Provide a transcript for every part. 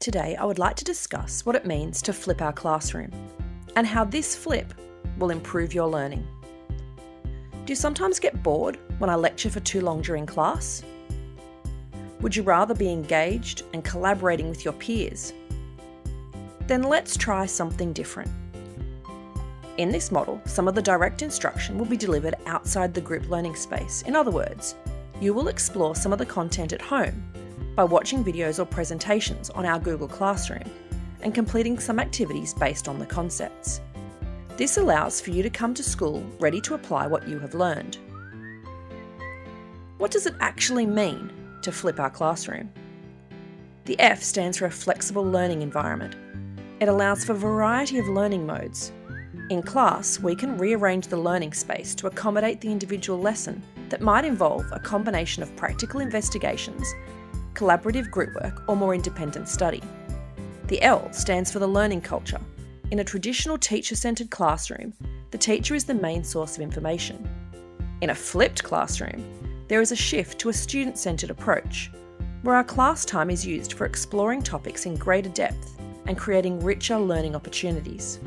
Today, I would like to discuss what it means to flip our classroom and how this flip will improve your learning. Do you sometimes get bored when I lecture for too long during class? Would you rather be engaged and collaborating with your peers? Then let's try something different. In this model, some of the direct instruction will be delivered outside the group learning space. In other words, you will explore some of the content at home by watching videos or presentations on our Google Classroom and completing some activities based on the concepts. This allows for you to come to school ready to apply what you have learned. What does it actually mean to flip our classroom? The F stands for a flexible learning environment. It allows for a variety of learning modes. In class, we can rearrange the learning space to accommodate the individual lesson that might involve a combination of practical investigations, collaborative group work, or more independent study. The L stands for the learning culture. In a traditional teacher-centred classroom, the teacher is the main source of information. In a flipped classroom, there is a shift to a student-centred approach, where our class time is used for exploring topics in greater depth and creating richer learning opportunities.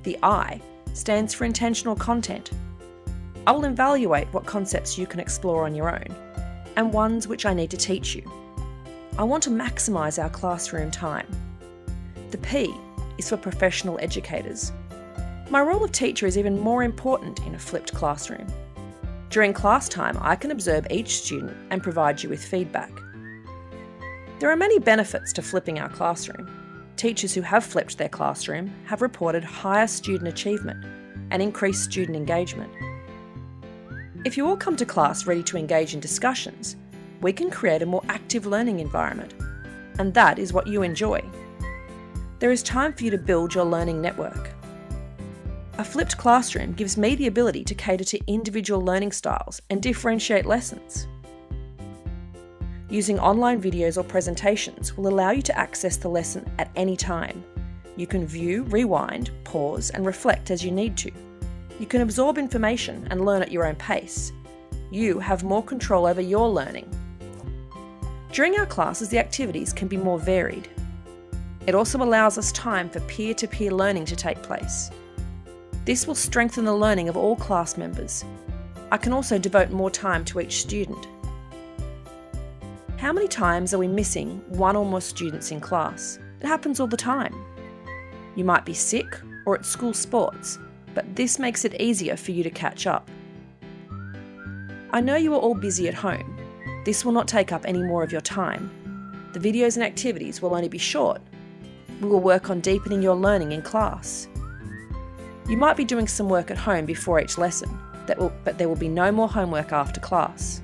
The I stands for intentional content. I will evaluate what concepts you can explore on your own, and ones which I need to teach you. I want to maximise our classroom time. The P is for professional educators. My role of teacher is even more important in a flipped classroom. During class time, I can observe each student and provide you with feedback. There are many benefits to flipping our classroom. Teachers who have flipped their classroom have reported higher student achievement and increased student engagement. If you all come to class ready to engage in discussions, we can create a more active learning environment, and that is what you enjoy. There is time for you to build your learning network. A flipped classroom gives me the ability to cater to individual learning styles and differentiate lessons. Using online videos or presentations will allow you to access the lesson at any time. You can view, rewind, pause, and reflect as you need to. You can absorb information and learn at your own pace. You have more control over your learning. During our classes, the activities can be more varied. It also allows us time for peer-to-peer learning to take place. This will strengthen the learning of all class members. I can also devote more time to each student. How many times are we missing one or more students in class? It happens all the time. You might be sick or at school sports, but this makes it easier for you to catch up. I know you are all busy at home. This will not take up any more of your time. The videos and activities will only be short. We will work on deepening your learning in class. You might be doing some work at home before each lesson, but there will be no more homework after class.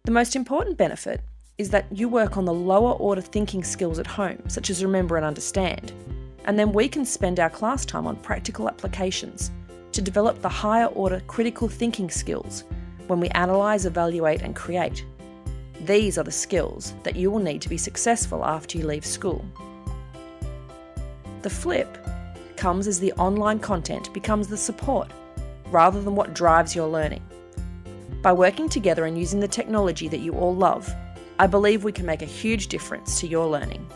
The most important benefit is that you work on the lower order thinking skills at home, such as remember and understand, and then we can spend our class time on practical applications to develop the higher order critical thinking skills when we analyse, evaluate and create. These are the skills that you will need to be successful after you leave school. The flip comes as the online content becomes the support rather than what drives your learning. By working together and using the technology that you all love, I believe we can make a huge difference to your learning.